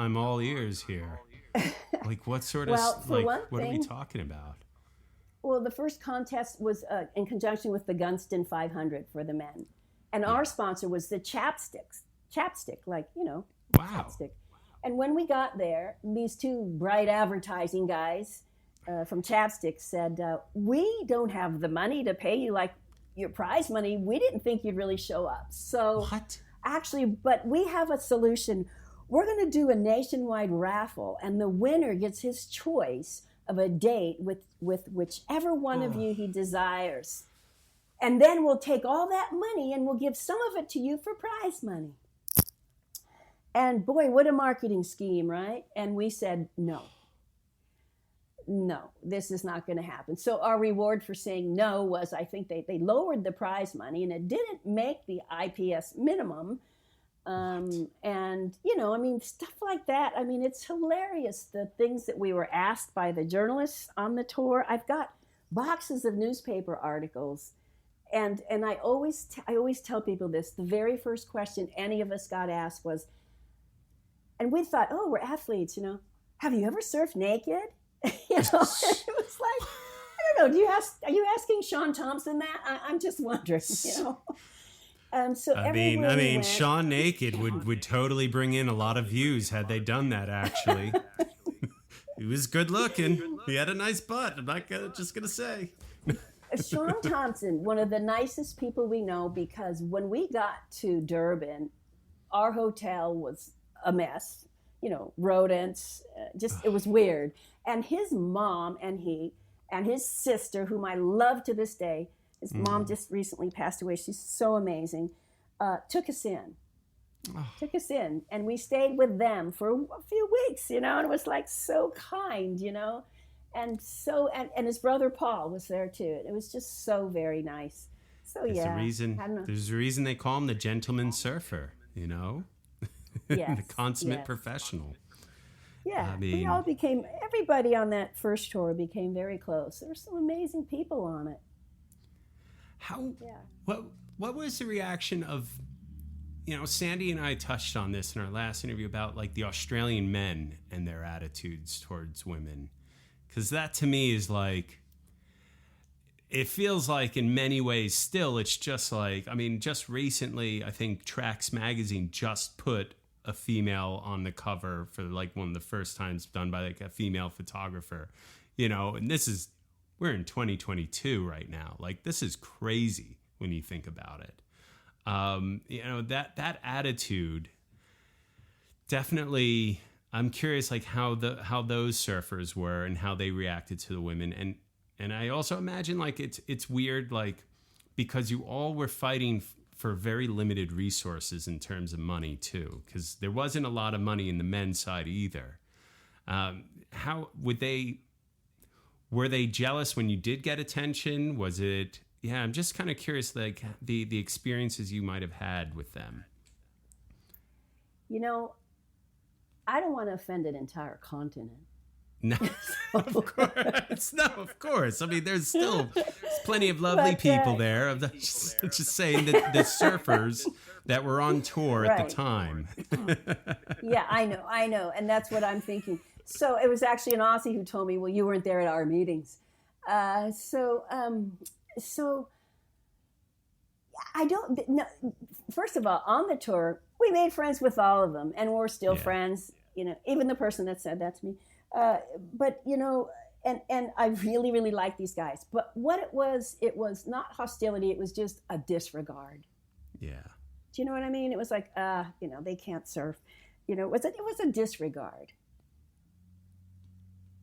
I'm all ears here. Like, what sort of, Well, for like, one what are we thing, talking about? well, the first contest was in conjunction with the Gunston 500 for the men. And our sponsor was the chapstick, like, Wow. chapstick. And when we got there, these two bright advertising guys from Chapstick said, we don't have the money to pay you like your prize money. We didn't think you'd really show up. So What? actually, but we have a solution. We're going to do a nationwide raffle, and the winner gets his choice of a date with whichever one of you he desires. And then we'll take all that money and we'll give some of it to you for prize money. And boy, what a marketing scheme, right? And we said, no, this is not going to happen. So our reward for saying no was, I think they lowered the prize money, and it didn't make the IPS minimum. And, stuff like that. I mean, it's hilarious, the things that we were asked by the journalists on the tour. I've got boxes of newspaper articles. And I always tell people this. The very first question any of us got asked was, and we thought, oh, we're athletes, have you ever surfed naked? And it was like, I don't know. Are you asking Sean Thompson that? I'm just wondering, So I mean, Sean naked would totally bring in a lot of views had they done that, actually. He was good looking. He had a nice butt. I'm not just going to say. Sean Thompson, one of the nicest people we know, because when we got to Durban, our hotel was a mess, rodents, it was weird. And his mom and he and his sister, whom I love to this day, his mom just recently passed away. She's so amazing. Took us in. And we stayed with them for a few weeks, and it was like so kind, and so, and his brother Paul was there too. It was just so very nice. So there's a reason they call him the gentleman surfer, Yes, the consummate professional. Yeah, everybody on that first tour became very close. There were some amazing people on it. What was the reaction of, Sandy and I touched on this in our last interview about like the Australian men and their attitudes towards women. Because that to me is like, it feels like in many ways still, it's just like, just recently, I think Trax Magazine just put a female on the cover for like one of the first times done by like a female photographer, and we're in 2022 right now. Like, this is crazy when you think about it. That attitude definitely, I'm curious like how those surfers were and how they reacted to the women. And I also imagine like it's weird, like, because you all were fighting for very limited resources in terms of money too, because there wasn't a lot of money in the men's side either. Were they jealous when you did get attention? Was it, I'm just kind of curious, like the experiences you might have had with them. I don't want to offend an entire continent. No, of course. I mean, there's plenty of lovely people there. Just saying that the surfers that were on tour at the time. Yeah, I know. And that's what I'm thinking. So it was actually an Aussie who told me, well, you weren't there at our meetings. So I don't know. First of all, on the tour, we made friends with all of them, and we're still friends, even the person that said that to me. But and I really, really like these guys. But what it was not hostility. It was just a disregard. Yeah. Do you know what I mean? It was like, they can't surf. It was a disregard.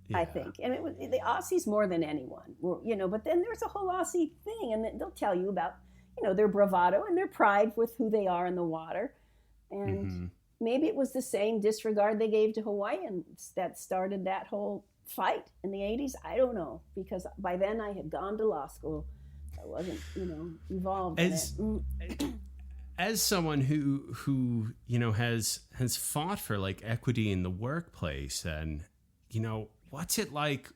Yeah. I think, and it was the Aussies more than anyone. But then there's a whole Aussie thing, and they'll tell you about, their bravado and their pride with who they are in the water, and. Maybe it was the same disregard they gave to Hawaiians that started that whole fight in the 80s. I don't know, because by then I had gone to law school. I wasn't, involved in it. As someone who has fought for like equity in the workplace, and what's it like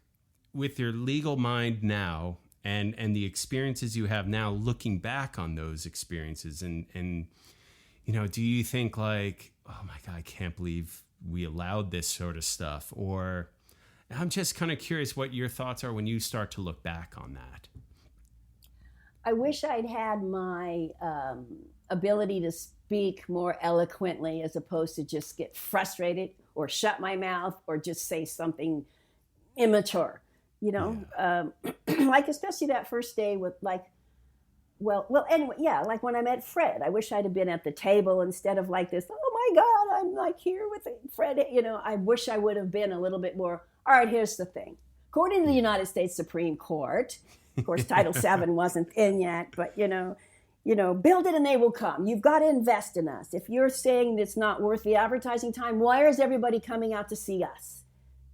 with your legal mind now and the experiences you have now, looking back on those experiences, and do you think like, oh my God, I can't believe we allowed this sort of stuff? Or I'm just kind of curious what your thoughts are when you start to look back on that. I wish I'd had my ability to speak more eloquently as opposed to just get frustrated or shut my mouth or just say something immature, like especially that first day with anyway, like when I met Fred, I wish I'd have been at the table instead of like this, oh my God, I'm like here with Fred, I wish I would have been a little bit more, all right, here's the thing. According to the United States Supreme Court, of course, Title VII wasn't in yet, but, build it and they will come. You've got to invest in us. If you're saying it's not worth the advertising time, why is everybody coming out to see us?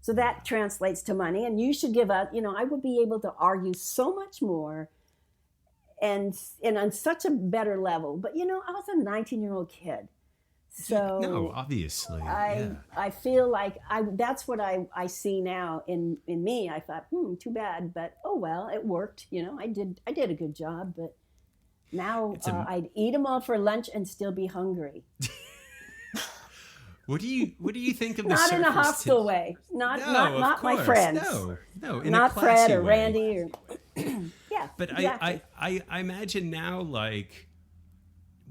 So that translates to money. And you should give us, I would be able to argue so much more and on such a better level. But, I was a 19-year-old kid. So no, obviously. I feel like that's what I see now in me. I thought, too bad, but oh well, it worked. I did a good job, but now I'd eat them all for lunch and still be hungry. What do you think of the not surfers in a hostile way? Not my friends. No, in not a Fred or way. Randy or yeah. But exactly. I imagine now, like,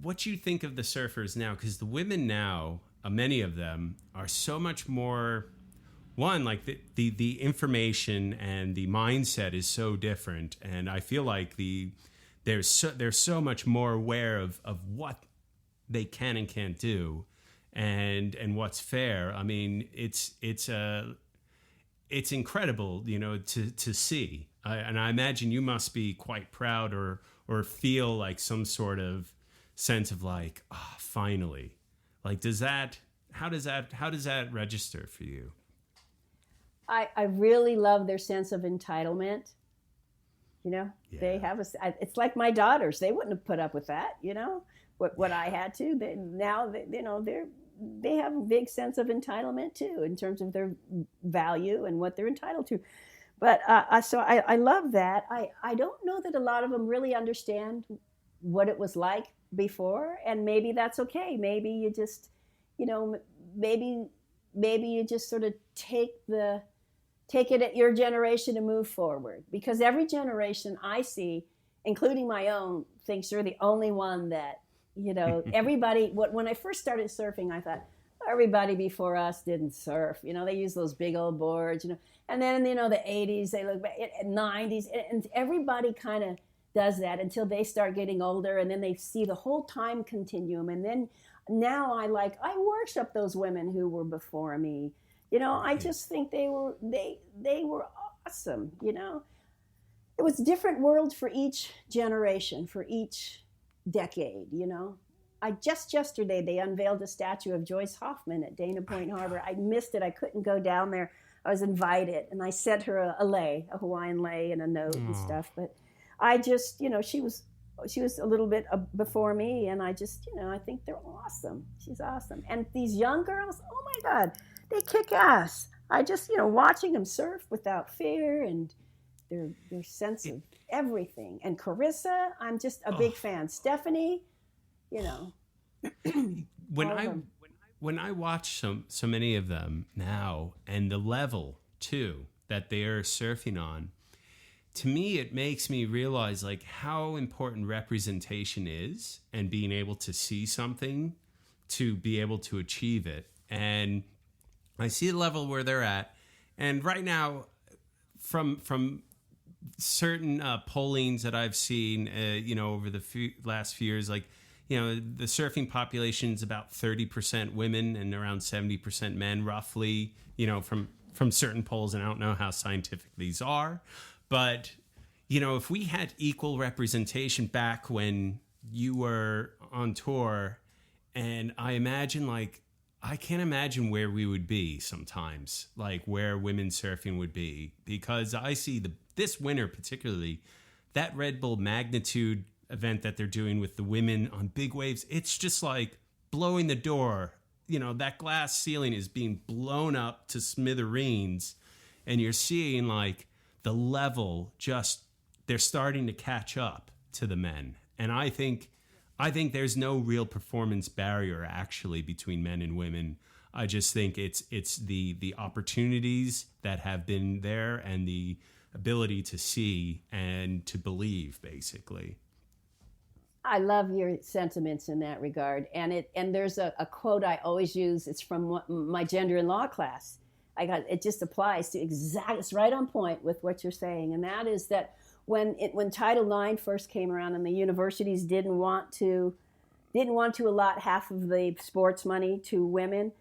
what you think of the surfers now, because the women now, many of them are so much more, one, like the information and the mindset is so different, and I feel like they're so much more aware of what they can and can't do, and what's fair. I mean, it's incredible, to see, and I imagine you must be quite proud or feel like some sort of sense of like, finally, like, how does that register for you? I really love their sense of entitlement. Yeah. They have it's like my daughters, they wouldn't have put up with that, what I had to. They have a big sense of entitlement too, in terms of their value and what they're entitled to. But so I love that. I don't know that a lot of them really understand what it was like before, and maybe that's okay. Maybe you just, maybe you just sort of take it at your generation and move forward, because every generation I see, including my own, thinks you're the only one that, everybody. When I first started surfing, I thought everybody before us didn't surf. They use those big old boards, and then the 80s, they look back at 90s, and everybody kind of does that until they start getting older, and then they see the whole time continuum. And then now I worship those women who were before me. I just think they were awesome. It was different worlds for each generation, for each decade. Yesterday they unveiled a statue of Joyce Hoffman at Dana Point Harbor. I missed it. I couldn't go down there. I was invited, and I sent her a Hawaiian lei, and a note and stuff. But I just, she was a little bit before me, and I just, I think they're awesome. She's awesome. And these young girls, oh my God, they kick ass. I just, watching them surf without fear, and their sense of everything. And Carissa, I'm just a big fan. Stephanie, when I watch so many of them now, and the level too that they are surfing on, to me, it makes me realize like how important representation is, and being able to see something to be able to achieve it. And I see the level where they're at. And right now, from certain pollings that I've seen, over the last few years, like, the surfing population is about 30% women and around 70% men, roughly, from certain polls. And I don't know how scientific these are. But, if we had equal representation back when you were on tour, and I imagine, like, I can't imagine where we would be sometimes, like where women surfing would be, because I see this winter particularly, that Red Bull Magnitude event that they're doing with the women on big waves, it's just like blowing the door. That glass ceiling is being blown up to smithereens, and you're seeing like the level, just they're starting to catch up to the men. And I think there's no real performance barrier actually between men and women. I just think it's the opportunities that have been there and the ability to see and to believe, basically. I love your sentiments in that regard. And there's a quote I always use. It's from my gender and law class. It just applies to it's right on point with what you're saying. And that is that when Title IX first came around and the universities didn't want to allot half of the sports money to women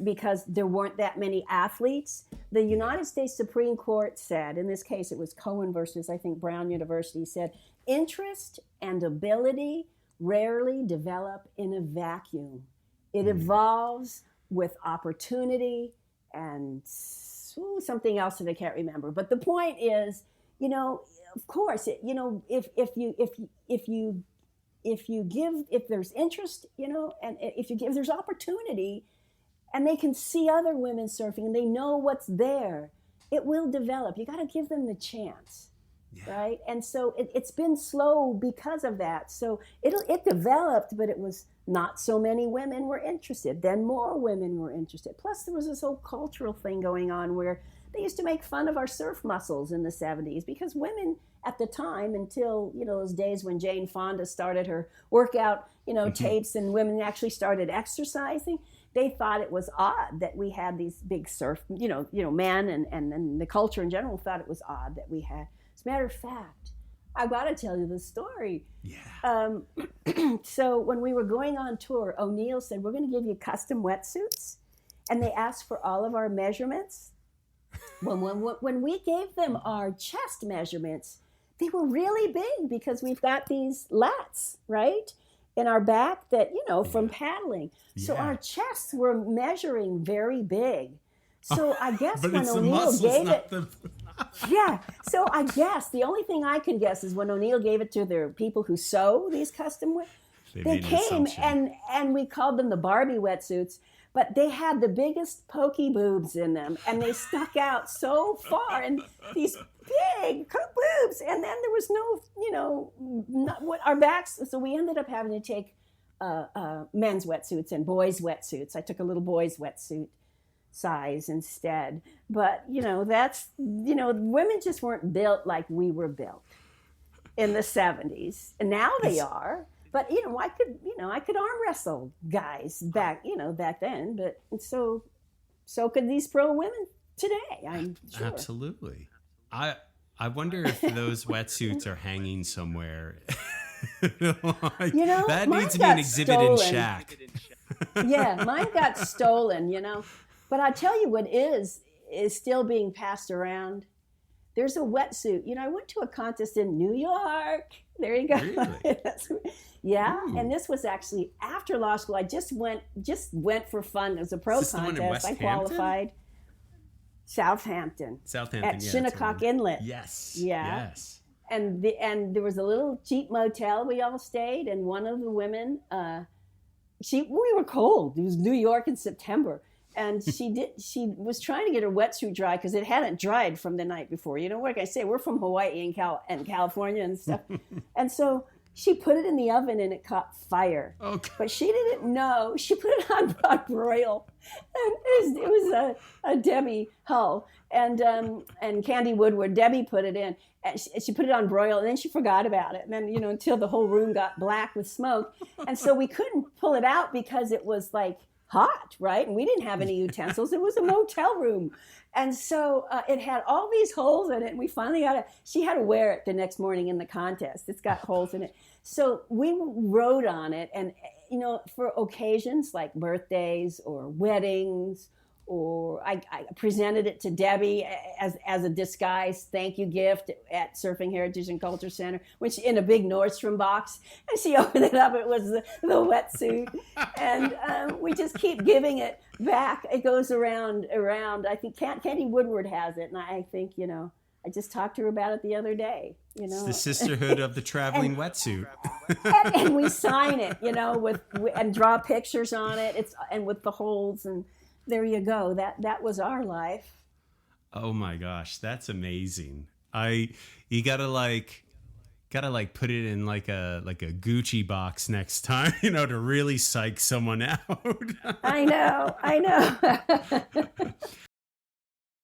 because there weren't that many athletes, the United States Supreme Court said, in this case it was Cohen versus, I think, Brown University, said, interest and ability rarely develop in a vacuum. It evolves with opportunity and something else that I can't remember. But the point is, of course, if there's interest, and if there's opportunity, and they can see other women surfing and they know what's there, it will develop. You got to give them the chance. Yeah. Right? And so it's been slow because of that. So it developed, but it was not so many women were interested. Then more women were interested. Plus there was this whole cultural thing going on where they used to make fun of our surf muscles in the 70s because women at the time, until, those days when Jane Fonda started her workout, tapes and women actually started exercising, they thought it was odd that we had these big surf, men and the culture in general thought it was odd that we had. As a matter of fact, I've got to tell you the story. Yeah. So when we were going on tour, O'Neill said, we're going to give you custom wetsuits. And they asked for all of our measurements. When we gave them our chest measurements, they were really big because we've got these lats, right, in our back that, from paddling. So our chests were measuring very big. So I guess when O'Neill gave it... Yeah. So I guess the only thing I can guess is when O'Neill gave it to their people who sew these custom they came and we called them the Barbie wetsuits, but they had the biggest pokey boobs in them and they stuck out so far and these big boobs. And then there was our backs. So we ended up having to take men's wetsuits and boys' wetsuits. I took a little boys' wetsuit size instead. But, women just weren't built like we were built in the 70s. And now they are. But, I could arm wrestle guys back then. But so could these pro women today, I'm sure. Absolutely. I wonder if those wetsuits are hanging somewhere. That needs to be an exhibit in Shack. Yeah, mine got stolen, But I tell you what is still being passed around. There's a wetsuit. I went to a contest in New York. There you go. Really? Yeah, Ooh. And this was actually after law school. I just went for fun. It was a pro contest. I qualified. Southampton. At Shinnecock Inlet. Yes. Yeah. Yes. And there was a little cheap motel we all stayed, and one of the women, we were cold. It was New York in September. And she was trying to get her wetsuit dry because it hadn't dried from the night before. What can I say? We're from Hawaii and California and stuff. And so she put it in the oven and it caught fire. Okay. But she didn't know. She put it on broil. And it was a Debbie Hull and Candy Woodward. Debbie put it in. And she put it on broil and then she forgot about it. And then, until the whole room got black with smoke. And so we couldn't pull it out because it was like hot, right? And we didn't have any utensils. It was a motel room. And so it had all these holes in it. And we finally she had to wear it the next morning in the contest. It's got holes in it. So we rode on it. And, for occasions like birthdays or weddings, or I presented it to Debbie as a disguise thank you gift at Surfing Heritage and Culture Center, which in a big Nordstrom box. And she opened it up. It was the wetsuit. And we just keep giving it back. It goes around. I think Candy Woodward has it. And I think, I just talked to her about it the other day. It's the sisterhood of the traveling wetsuit. and we sign it, and draw pictures on it. And with the holes and... There you go. That was our life. Oh my gosh, that's amazing. You gotta Gotta like put it in like a Gucci box next time, you know, to really psych someone out. I know.